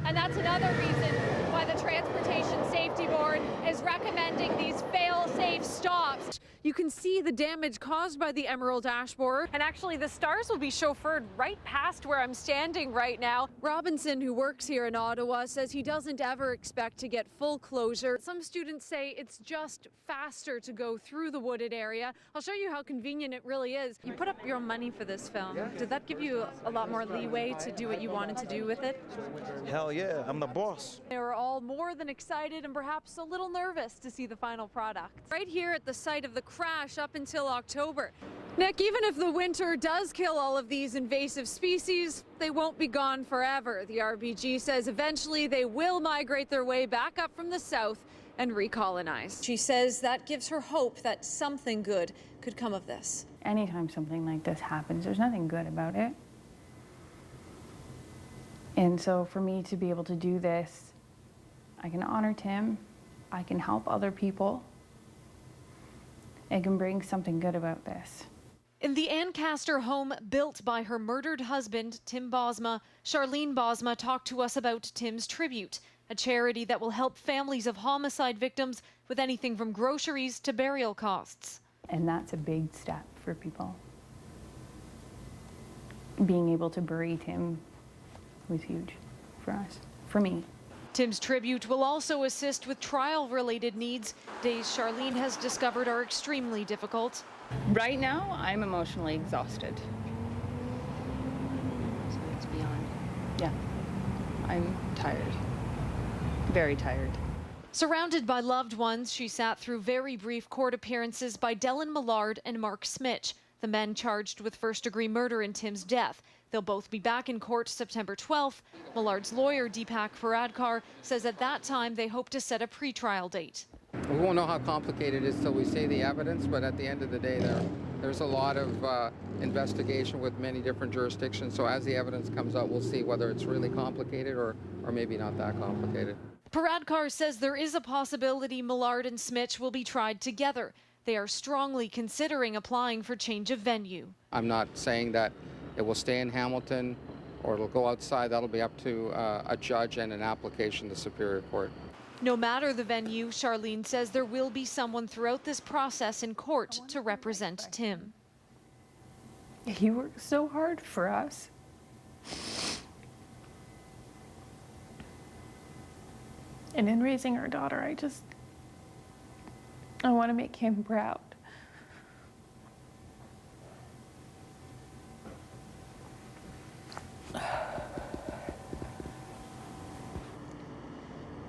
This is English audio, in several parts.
And that's another reason why the Transportation Safety Board is recommending these fail-safe stops. You can see the damage caused by the Emerald ash borer. And actually, the stars will be chauffeured right past where I'm standing right now. Robinson, who works here in Ottawa, says he doesn't ever expect to get full closure. Some students say it's just faster to go through the wooded area. I'll show you how convenient it really is. You put up your own money for this film. Did that give you a lot more leeway to do what you wanted to do with it? Hell yeah, I'm the boss. They were all more than excited and perhaps a little nervous to see the final product. Right here at the site of the crash up until October. Nick, even if the winter does kill all of these invasive species, they won't be gone forever. The RBG says eventually they will migrate their way back up from the south and recolonize. She says that gives her hope that something good could come of this. Anytime something like this happens, there's nothing good about it. And so for me to be able to do this, I can honor Tim, I can help other people, I can bring something good about this. In the Ancaster home built by her murdered husband, Tim Bosma, Charlene Bosma talked to us about Tim's Tribute, a charity that will help families of homicide victims with anything from groceries to burial costs. And that's a big step for people. Being able to bury Tim was huge for us, for me. Tim's Tribute will also assist with trial-related needs. Days Charlene has discovered are extremely difficult. Right now, I'm emotionally exhausted. So it's beyond. Yeah, I'm tired, very tired. Surrounded by loved ones, she sat through very brief court appearances by Dylan Millard and Mark Smitch, the men charged with first-degree murder in Tim's death. They'll both be back in court September 12th. Millard's lawyer, Deepak Paradkar, says at that time they hope to set a pretrial date. We won't know how complicated it is till we see the evidence, but at the end of the day, there's a lot of investigation with many different jurisdictions. So as the evidence comes out, we'll see whether it's really complicated or maybe not that complicated. Paradkar says there is a possibility Millard and Smitch will be tried together. They are strongly considering applying for change of venue. I'm not saying that it will stay in Hamilton or it'll go outside. That'll be up to a judge and an application to Superior Court. No matter the venue, Charlene says there will be someone throughout this process in court to represent Tim. He worked so hard for us. And in raising our daughter, I want to make him proud.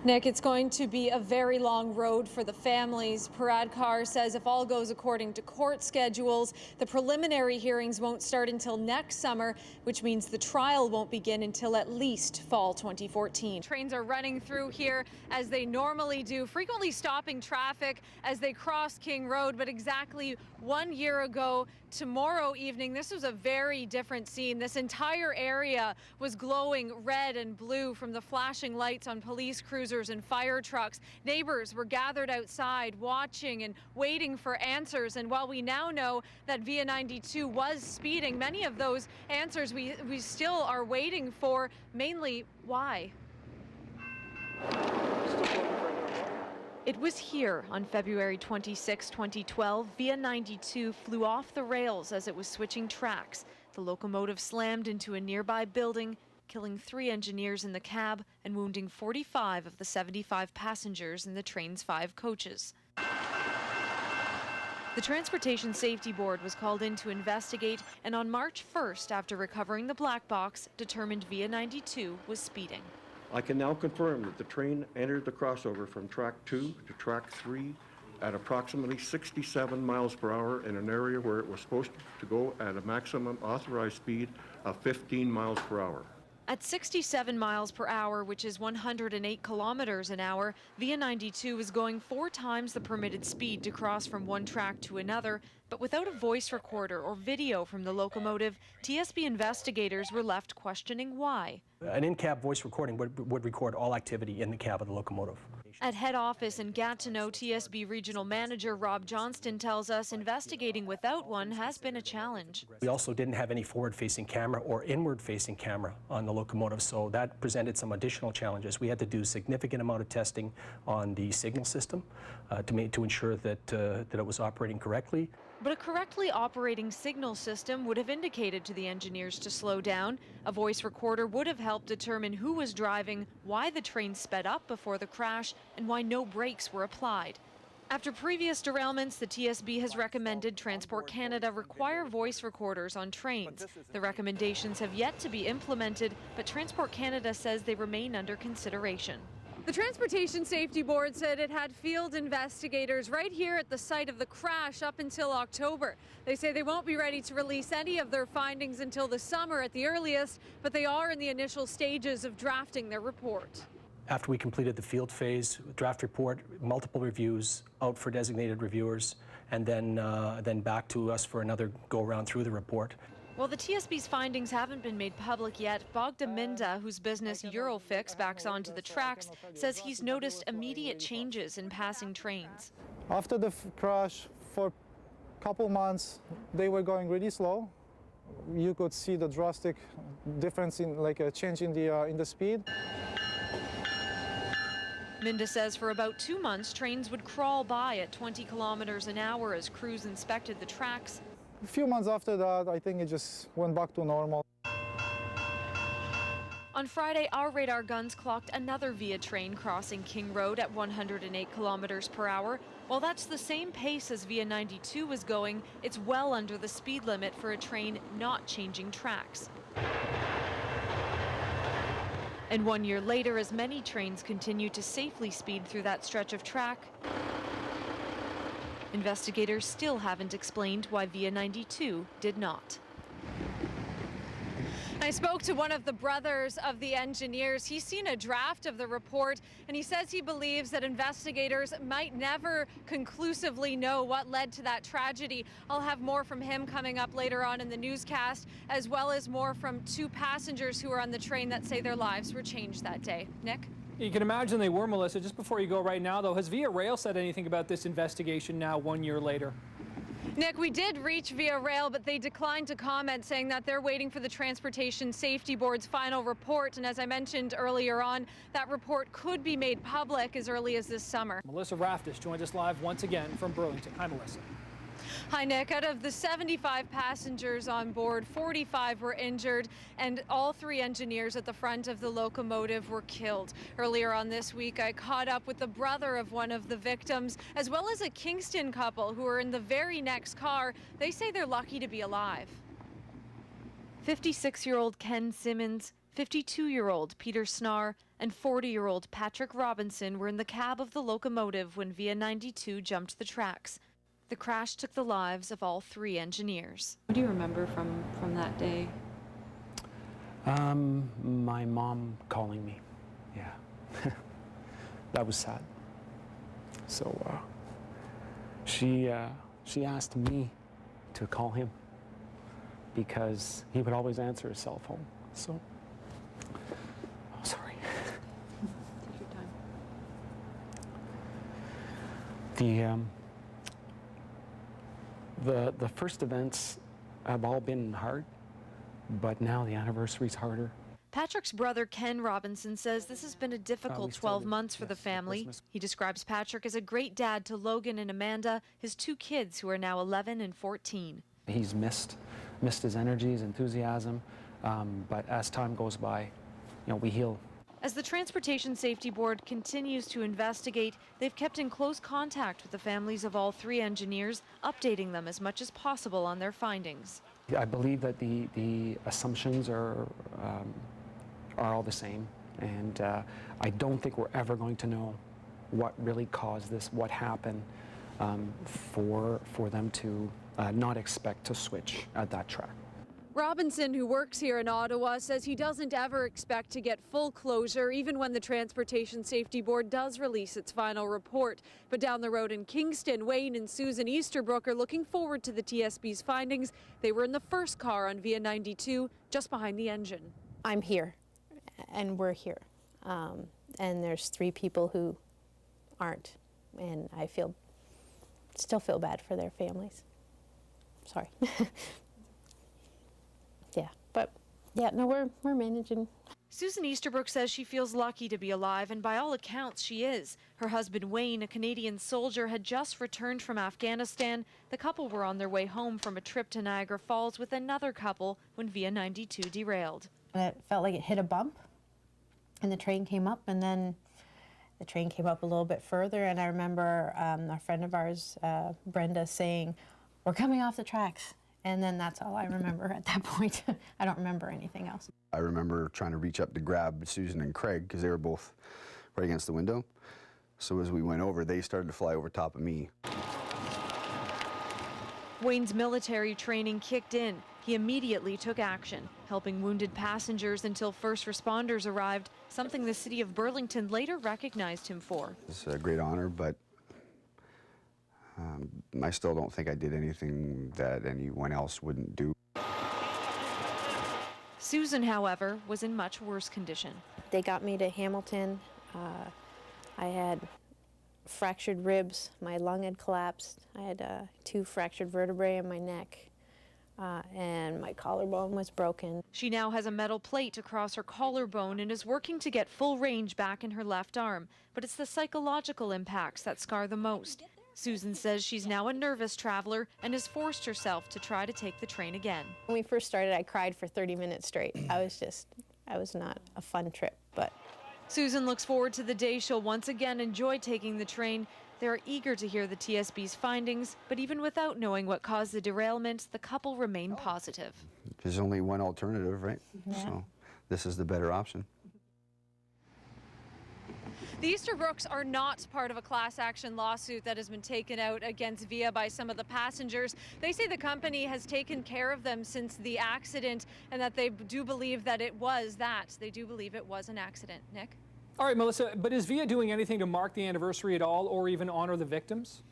Nick, it's going to be a very long road for the families. Paradkar says if all goes according to court schedules, the preliminary hearings won't start until next summer, which means the trial won't begin until at least fall 2014. Trains are running through here as they normally do, frequently stopping traffic as they cross King Road. But exactly 1 year ago, tomorrow evening, this was a very different scene. This entire area was glowing red and blue from the flashing lights on police cruisers and fire trucks. Neighbors were gathered outside watching and waiting for answers. And while we now know that Via 92 was speeding, many of those answers we still are waiting for, mainly why. It was here on February 26, 2012, Via 92 flew off the rails as it was switching tracks. The locomotive slammed into a nearby building, killing 3 engineers in the cab and wounding 45 of the 75 passengers in the train's 5 coaches. The Transportation Safety Board was called in to investigate, and on March 1st, after recovering the black box, determined Via 92 was speeding. I can now confirm that the train entered the crossover from track 2 to track 3 at approximately 67 miles per hour in an area where it was supposed to go at a maximum authorized speed of 15 miles per hour. At 67 miles per hour, which is 108 kilometers an hour, Via 92 is going 4 times the permitted speed to cross from one track to another. But without a voice recorder or video from the locomotive, TSB investigators were left questioning why. An in-cab voice recording would record all activity in the cab of the locomotive. At head office in Gatineau, TSB Regional Manager Rob Johnston tells us investigating without one has been a challenge. We also didn't have any forward-facing camera or inward-facing camera on the locomotive, so that presented some additional challenges. We had to do a significant amount of testing on the signal system to ensure that it was operating correctly. But a correctly operating signal system would have indicated to the engineers to slow down. A voice recorder would have helped determine who was driving, why the train sped up before the crash, and why no brakes were applied. After previous derailments, the TSB has recommended Transport Canada require voice recorders on trains. The recommendations have yet to be implemented, but Transport Canada says they remain under consideration. The Transportation Safety Board said it had field investigators right here at the site of the crash up until October. They say they won't be ready to release any of their findings until the summer at the earliest, but they are in the initial stages of drafting their report. After we completed the field phase, draft report, multiple reviews, out for designated reviewers, and then back to us for another go-around through the report. While the TSB's findings haven't been made public yet, Bogda Minda, whose business Eurofix backs onto the tracks, says he's noticed immediate changes in passing trains. After the crash, for a couple months, they were going really slow. You could see the drastic difference in, like a change in the speed. Minda says for about 2 months, trains would crawl by at 20 kilometers an hour as crews inspected the tracks. A few months after that, I think it just went back to normal. On Friday, our radar guns clocked another Via train crossing King Road at 108 kilometers per hour. While that's the same pace as Via 92 was going, it's well under the speed limit for a train not changing tracks. And 1 year later, as many trains continue to safely speed through that stretch of track, investigators still haven't explained why Via 92 did not. I spoke to one of the brothers of the engineers. He's seen a draft of the report, and he says he believes that investigators might never conclusively know what led to that tragedy. I'll have more from him coming up later on in the newscast, as well as more from 2 passengers who were on the train that say their lives were changed that day. Nick? You can imagine they were, Melissa. Just before you go right now, though, has Via Rail said anything about this investigation now 1 year later? Nick, we did reach Via Rail, but they declined to comment, saying that they're waiting for the Transportation Safety Board's final report. And as I mentioned earlier on, that report could be made public as early as this summer. Melissa Raftis joins us live once again from Burlington. Hi, Melissa. Hi, Nick. Out of the 75 passengers on board, 45 were injured, and all 3 engineers at the front of the locomotive were killed. Earlier on this week, I caught up with the brother of one of the victims, as well as a Kingston couple who were in the very next car. They say they're lucky to be alive. 56-year-old Ken Simmons, 52-year-old Peter Snar, and 40-year-old Patrick Robinson were in the cab of the locomotive when Via 92 jumped the tracks. The crash took the lives of all 3 engineers. What do you remember from that day? My mom calling me. Yeah. That was sad. So she asked me to call him because he would always answer his cell phone. So, oh, sorry. Take your time. The first events have all been hard, but now the anniversary's harder. Patrick's brother Ken Robinson says this has been a difficult 12 months for the family. He describes Patrick as a great dad to Logan and Amanda, his 2 kids who are now 11 and 14. He's missed his energy, his enthusiasm, but as time goes by, we heal. As the Transportation Safety Board continues to investigate, they've kept in close contact with the families of all 3 engineers, updating them as much as possible on their findings. I believe that the assumptions are all the same, and I don't think we're ever going to know what really caused this, what happened for them to not expect to switch at that track. Robinson, who works here in Ottawa, says he doesn't ever expect to get full closure, even when the Transportation Safety Board does release its final report. But down the road in Kingston, Wayne and Susan Easterbrook are looking forward to the TSB's findings. They were in the first car on Via 92, just behind the engine. I'm here, and we're here. And there's 3 people who aren't, and I still feel bad for their families. Sorry. Yeah, but yeah, no, we're managing. Susan Easterbrook says she feels lucky to be alive, and by all accounts she is. Her husband Wayne, a Canadian soldier, had just returned from Afghanistan. The couple were on their way home from a trip to Niagara Falls with another couple when Via 92 derailed. And it felt like it hit a bump, and the train came up, and then the train came up a little bit further, and I remember a friend of ours, Brenda, saying, "We're coming off the tracks." And then that's all I remember at that point. I don't remember anything else. I remember trying to reach up to grab Susan and Craig because they were both right against the window. So as we went over, they started to fly over top of me. Wayne's military training kicked in. He immediately took action, helping wounded passengers until first responders arrived, something the city of Burlington later recognized him for. It's a great honor, but I still don't think I did anything that anyone else wouldn't do. Susan, however, was in much worse condition. They got me to Hamilton. I had fractured ribs. My lung had collapsed. I had 2 fractured vertebrae in my neck, and my collarbone was broken. She now has a metal plate across her collarbone and is working to get full range back in her left arm. But it's the psychological impacts that scar the most. Susan says she's now a nervous traveler and has forced herself to try to take the train again. When we first started, I cried for 30 minutes straight. I was not a fun trip, but. Susan looks forward to the day she'll once again enjoy taking the train. They're eager to hear the TSB's findings, but even without knowing what caused the derailment, the couple remain positive. There's only one alternative, right? Yeah. So this is the better option. The Easterbrooks are not part of a class action lawsuit that has been taken out against Via by some of the passengers. They say the company has taken care of them since the accident and that they do believe that it was that. They do believe it was an accident. Nick? All right, Melissa, but is Via doing anything to mark the anniversary at all or even honor the victims?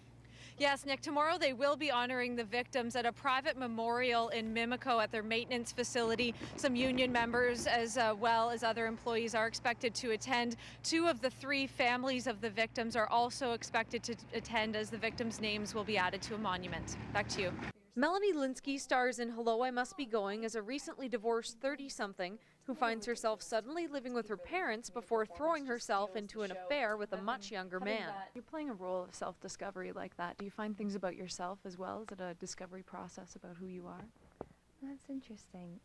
Yes, Nick, tomorrow they will be honoring the victims at a private memorial in Mimico at their maintenance facility. Some union members as well as other employees are expected to attend. 2 of the 3 families of the victims are also expected to attend as the victims' names will be added to a monument. Back to you. Melanie Linsky stars in Hello, I Must Be Going as a recently divorced 30-something who finds herself suddenly living with her parents before throwing herself into an affair with a much younger man. You're playing a role of self-discovery like that. Do you find things about yourself as well? Is it a discovery process about who you are? That's interesting.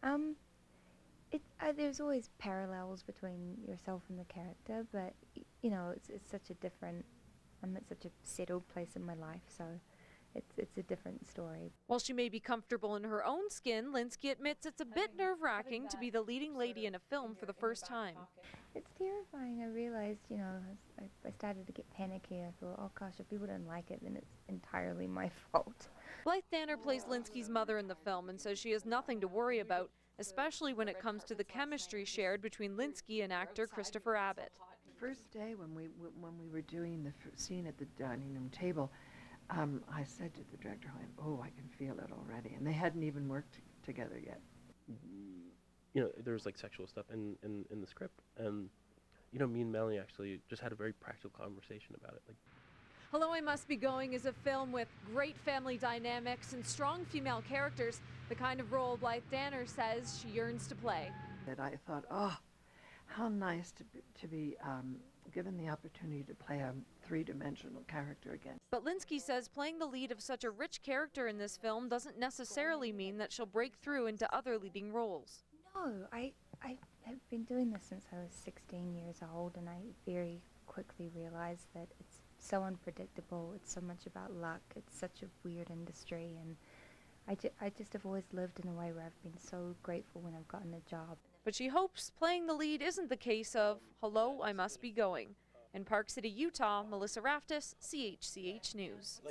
There's always parallels between yourself and the character, but you know, it's such a different. I'm at such a settled place in my life, so it's a different story. While she may be comfortable in her own skin, Linsky admits it's a bit nerve-wracking to be the leading lady in a film for the first time. It's terrifying. I realized, you know, I started to get panicky. I thought, oh gosh, if people don't like it, then it's entirely my fault. Blythe Danner plays Linsky's mother in the film and says she has nothing to worry about, especially when it comes to the chemistry shared between Linsky and actor Christopher Abbott. First day when we were doing the scene at the dining room table, I said to the director, "Oh, I can feel it already," and they hadn't even worked together yet. You know, there was like sexual stuff in the script, and you know, me and Melanie actually just had a very practical conversation about it. Like, Hello, I Must Be Going is a film with great family dynamics and strong female characters, the kind of role Blythe Danner says she yearns to play. And I thought, oh, how nice to be given the opportunity to play a 3-dimensional character again. But Linsky says playing the lead of such a rich character in this film doesn't necessarily mean that she'll break through into other leading roles. No, I have been doing this since I was 16 years old, and I very quickly realized that it's so unpredictable. It's so much about luck. It's such a weird industry, and I just have always lived in a way where I've been so grateful when I've gotten a job. But she hopes playing the lead isn't the case of Hello, I Must Be Going. In Park City, Utah, Melissa Raftis, CHCH News.